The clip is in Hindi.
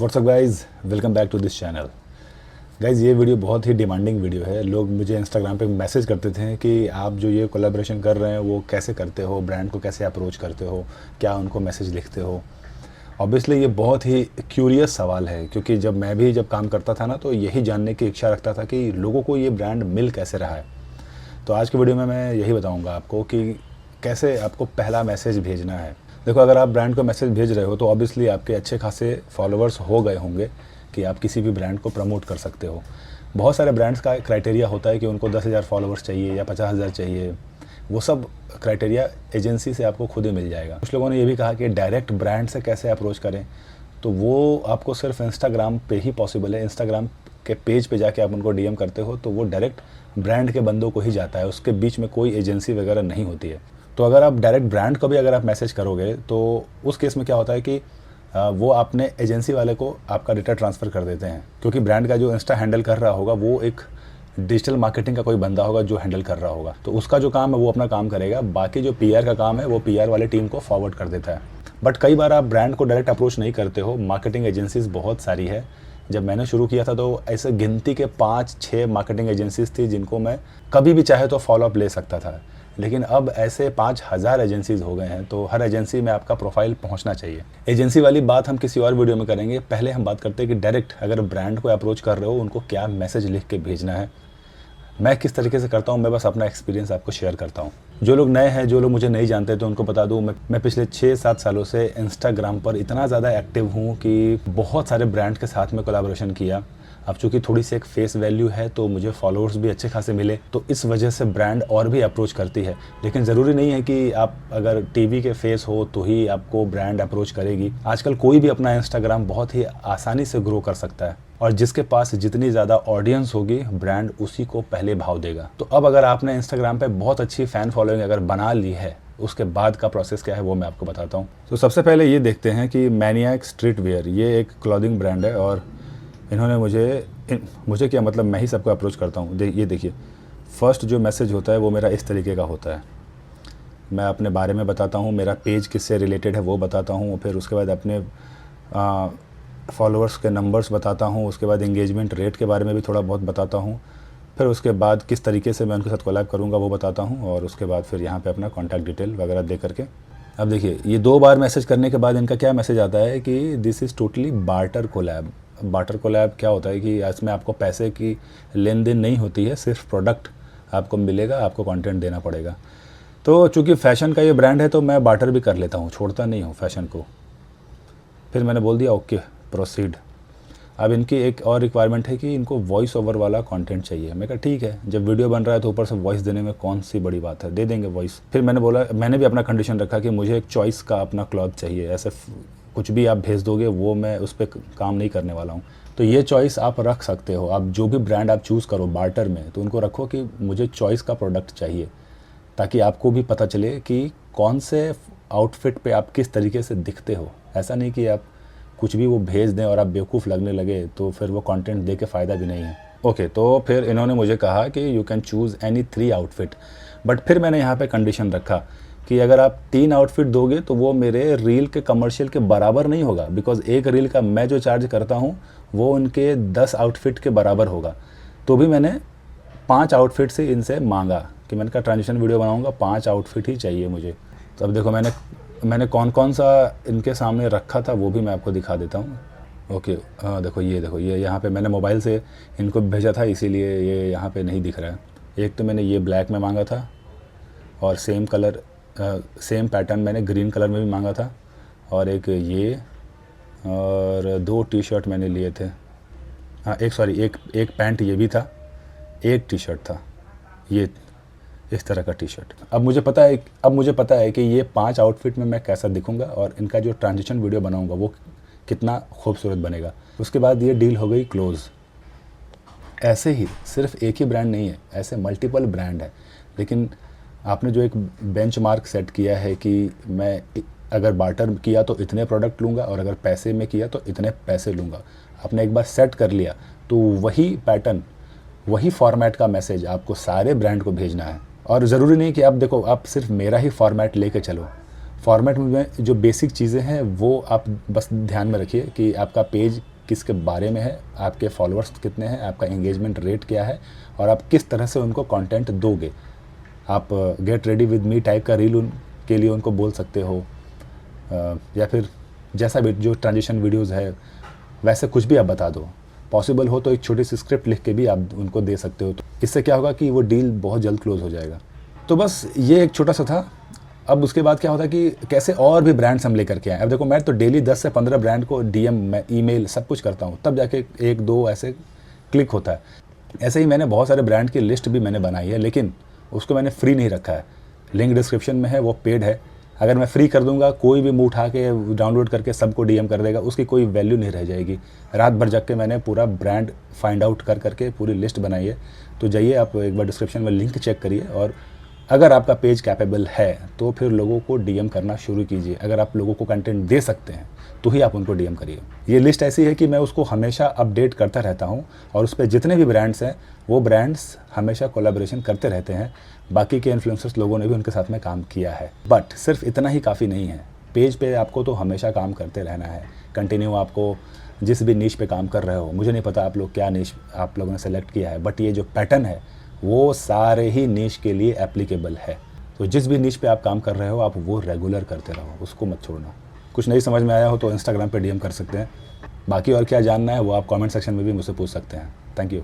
WhatsApp guys, welcome back to this channel. Guys ये वीडियो बहुत ही डिमांडिंग वीडियो है। लोग मुझे इंस्टाग्राम पे मैसेज करते थे कि आप जो ये कोलैबोरेशन कर रहे हैं वो कैसे करते हो, ब्रांड को कैसे अप्रोच करते हो, क्या उनको मैसेज लिखते हो। ऑब्वियसली ये बहुत ही क्यूरियस सवाल है, क्योंकि जब मैं भी काम करता था ना, तो यही जानने की इच्छा रखता था कि लोगों को ये ब्रांड मिल कैसे रहा है। तो आज के वीडियो में मैं यही बताऊँगा आपको कि कैसे आपको पहला मैसेज भेजना है। देखो, अगर आप ब्रांड को मैसेज भेज रहे हो तो ऑब्वियसली आपके अच्छे खासे फॉलोअर्स हो गए होंगे कि आप किसी भी ब्रांड को प्रमोट कर सकते हो। बहुत सारे ब्रांड्स का क्राइटेरिया होता है कि उनको 10,000 फॉलोअर्स चाहिए या 50,000 चाहिए। वो सब क्राइटेरिया एजेंसी से आपको खुद ही मिल जाएगा। कुछ लोगों ने ये भी कहा कि डायरेक्ट ब्रांड से कैसे अप्रोच करें, तो वो आपको सिर्फ इंस्टाग्राम पे ही पॉसिबल है। इंस्टाग्राम के पेज पे जाके आप उनको डीएम करते हो तो वो डायरेक्ट ब्रांड के बंदों को ही जाता है, उसके बीच में कोई एजेंसी वगैरह नहीं होती है। तो अगर आप डायरेक्ट ब्रांड को भी अगर आप मैसेज करोगे तो उस केस में क्या होता है कि वो अपने एजेंसी वाले को आपका डेटा ट्रांसफ़र कर देते हैं, क्योंकि ब्रांड का जो इंस्टा हैंडल कर रहा होगा वो एक डिजिटल मार्केटिंग का कोई बंदा होगा जो हैंडल कर रहा होगा। तो उसका जो काम है वो अपना काम करेगा, बाकी जो पीआर का काम है वो पीआर वाले टीम को फॉरवर्ड कर देता है। बट कई बार आप ब्रांड को डायरेक्ट अप्रोच नहीं करते हो। मार्केटिंग एजेंसीज बहुत सारी है। जब मैंने शुरू किया था तो ऐसे गिनती के 5-6 मार्केटिंग एजेंसीज थी जिनको मैं कभी भी चाहे तो फॉलोअप ले सकता था। लेकिन अब ऐसे 5,000 एजेंसीज हो गए हैं, तो हर एजेंसी में आपका प्रोफाइल पहुंचना चाहिए। एजेंसी वाली बात हम किसी और वीडियो में करेंगे। पहले हम बात करते हैं कि डायरेक्ट अगर ब्रांड को अप्रोच कर रहे हो उनको क्या मैसेज लिख के भेजना है। मैं किस तरीके से करता हूँ, मैं बस अपना एक्सपीरियंस आपको शेयर करता हूँ। जो लोग नए हैं, जो लोग मुझे नहीं जानते, तो उनको बता दूँ मैं पिछले 6-7 सालों से इंस्टाग्राम पर इतना ज़्यादा एक्टिव हूँ कि बहुत सारे ब्रांड के साथ में कोलैबोरेशन किया। अब चूँकि थोड़ी सी एक फेस वैल्यू है तो मुझे फॉलोअर्स भी अच्छे खासे मिले, तो इस वजह से ब्रांड और भी अप्रोच करती है। लेकिन ज़रूरी नहीं है कि आप अगर टीवी के फेस हो तो ही आपको ब्रांड अप्रोच करेगी। आजकल कोई भी अपना इंस्टाग्राम बहुत ही आसानी से ग्रो कर सकता है, और जिसके पास जितनी ज़्यादा ऑडियंस होगी ब्रांड उसी को पहले भाव देगा। तो अब अगर आपने इंस्टाग्राम पे बहुत अच्छी फ़ैन फॉलोइंग अगर बना ली है, उसके बाद का प्रोसेस क्या है वो मैं आपको बताता हूँ। तो सबसे पहले ये देखते हैं कि मैनिएक स्ट्रीट वेयर, ये एक क्लॉथिंग ब्रांड है, और इन्होंने मुझे क्या मतलब, मैं ही सबको अप्रोच करता हूँ। ये देखिए, फर्स्ट जो मैसेज होता है वो मेरा इस तरीके का होता है। मैं अपने बारे में बताता हूँ, मेरा पेज किससे रिलेटेड है वो बताता हूँ, फिर उसके बाद अपने फॉलोअर्स के नंबर्स बताता हूँ, उसके बाद एंगेजमेंट रेट के बारे में भी थोड़ा बहुत बताता हूँ, फिर उसके बाद किस तरीके से मैं उनके साथ कोलैब करूँगा वो बताता हूँ, और उसके बाद फिर यहाँ पे अपना कॉन्टैक्ट डिटेल वगैरह दे करके। अब देखिए, ये 2 बार मैसेज करने के बाद इनका क्या मैसेज आता है कि this is totally barter collab. Barter collab क्या होता है कि इसमें आपको पैसे की लेन देन नहीं होती है, सिर्फ प्रोडक्ट आपको मिलेगा, आपको कंटेंट देना पड़ेगा। तो चूँकि फ़ैशन का ये ब्रांड है तो मैं बार्टर भी कर लेता हूँ, छोड़ता नहीं हूँ फ़ैशन को। फिर मैंने बोल दिया ओके प्रोसीड। अब इनकी एक और रिक्वायरमेंट है कि इनको वॉइस ओवर वाला कंटेंट चाहिए। मैं कहा ठीक है, जब वीडियो बन रहा है तो ऊपर से वॉइस देने में कौन सी बड़ी बात है, दे देंगे वॉइस। फिर मैंने भी अपना कंडीशन रखा कि मुझे एक चॉइस का अपना क्लॉथ चाहिए। ऐसे कुछ भी आप भेज दोगे वो मैं उस पर काम नहीं करने वाला हूँ। तो ये चॉइस आप रख सकते हो। आप जो भी ब्रांड आप चूज़ करो बार्टर में, तो उनको रखो कि मुझे चॉइस का प्रोडक्ट चाहिए, ताकि आपको भी पता चले कि कौन से आउटफिट पे आप किस तरीके से दिखते हो। ऐसा नहीं कि आप कुछ भी वो भेज दें और आप बेवकूफ़ लगने लगे, तो फिर वो कंटेंट दे के फ़ायदा भी नहीं है। ओके, तो फिर इन्होंने मुझे कहा कि you can choose any 3 outfit. But फिर मैंने यहाँ पे कंडीशन रखा कि अगर आप 3 आउटफिट दोगे तो वो मेरे रील के कमर्शियल के बराबर नहीं होगा, बिकॉज़ एक रील का मैं जो चार्ज करता हूँ वो उनके 10 आउटफिट के बराबर होगा। तो भी मैंने 5 आउटफिट से इनसे मांगा कि मैंने कहा ट्रांजिशन वीडियो बनाऊँगा, 5 आउटफिट ही चाहिए मुझे। तो अब देखो, मैंने कौन सा इनके सामने रखा था वो भी मैं आपको दिखा देता हूँ। ओके, देखो ये यहाँ पे मैंने मोबाइल से इनको भेजा था, इसीलिए ये यहाँ पे नहीं दिख रहा है। एक तो मैंने ये ब्लैक में मांगा था, और सेम कलर सेम पैटर्न मैंने ग्रीन कलर में भी मांगा था, और एक ये, और 2 टी शर्ट मैंने लिए थे। हाँ, एक पैंट ये भी था, एक टी शर्ट था ये इस तरह का टी शर्ट। अब मुझे पता है कि ये 5 आउटफिट में मैं कैसा दिखूंगा और इनका जो ट्रांजिशन वीडियो बनाऊंगा वो कितना खूबसूरत बनेगा। उसके बाद ये डील हो गई क्लोज़। ऐसे ही सिर्फ एक ही ब्रांड नहीं है, ऐसे मल्टीपल ब्रांड है। लेकिन आपने जो एक बेंचमार्क सेट किया है कि मैं अगर बार्टर किया तो इतने प्रोडक्ट लूँगा और अगर पैसे में किया तो इतने पैसे लूँगा, आपने एक बार सेट कर लिया, तो वही पैटर्न, वही फॉर्मेट का मैसेज आपको सारे ब्रांड को भेजना है। और ज़रूरी नहीं कि आप देखो, आप सिर्फ मेरा ही फॉर्मेट लेके चलो। फॉर्मेट में जो बेसिक चीज़ें हैं वो आप बस ध्यान में रखिए कि आपका पेज किसके बारे में है, आपके फॉलोअर्स कितने हैं, आपका एंगेजमेंट रेट क्या है और आप किस तरह से उनको कंटेंट दोगे। आप get ready with me type का रील उनके लिए उनको बोल सकते हो, या फिर जैसा भी जो ट्रांजिशन वीडियोज़ है वैसे कुछ भी आप बता दो। पॉसिबल हो तो एक छोटी सी स्क्रिप्ट लिख के भी आप उनको दे सकते हो। तो इससे क्या होगा कि वो डील बहुत जल्द क्लोज हो जाएगा। तो बस ये एक छोटा सा था। अब उसके बाद क्या होता है कि कैसे और भी ब्रांड्स हम लेकर के आए। अब देखो मैं तो डेली 10 से 15 ब्रांड को DM, ईमेल सब कुछ करता हूँ, तब जाके 1-2 ऐसे क्लिक होता है। ऐसे ही मैंने बहुत सारे ब्रांड की लिस्ट भी मैंने बनाई है, लेकिन उसको मैंने फ्री नहीं रखा है। लिंक डिस्क्रिप्शन में है, वो पेड है। अगर मैं फ्री कर दूंगा, कोई भी मुँह उठा के डाउनलोड करके सबको DM कर देगा, उसकी कोई वैल्यू नहीं रह जाएगी। रात भर जग के मैंने पूरा ब्रांड फाइंड आउट कर करके पूरी लिस्ट बनाई है। तो जाइए आप एक बार डिस्क्रिप्शन में लिंक चेक करिए, और अगर आपका पेज कैपेबल है तो फिर लोगों को DM करना शुरू कीजिए। अगर आप लोगों को कंटेंट दे सकते हैं तो ही आप उनको DM करिए। ये लिस्ट ऐसी है कि मैं उसको हमेशा अपडेट करता रहता हूँ, और उस पर जितने भी ब्रांड्स हैं वो ब्रांड्स हमेशा कोलैबोरेशन करते रहते हैं। बाकी के इन्फ्लुएंसर्स लोगों ने भी उनके साथ में काम किया है, बट सिर्फ इतना ही काफ़ी नहीं है। पेज पे आपको तो हमेशा काम करते रहना है, कंटिन्यू। आपको जिस भी नीश पे काम कर रहे हो, मुझे नहीं पता आप लोग क्या नीश आप लोगों ने सेलेक्ट किया है, बट ये जो पैटर्न है वो सारे ही नीश के लिए एप्लीकेबल है। तो जिस भी नीश पे आप काम कर रहे हो आप वो रेगुलर करते रहो, उसको मत छोड़ना। कुछ नहीं समझ में आया हो तो इंस्टाग्राम पे DM कर सकते हैं। बाकी और क्या जानना है वो आप कमेंट सेक्शन में भी मुझसे पूछ सकते हैं। Thank you.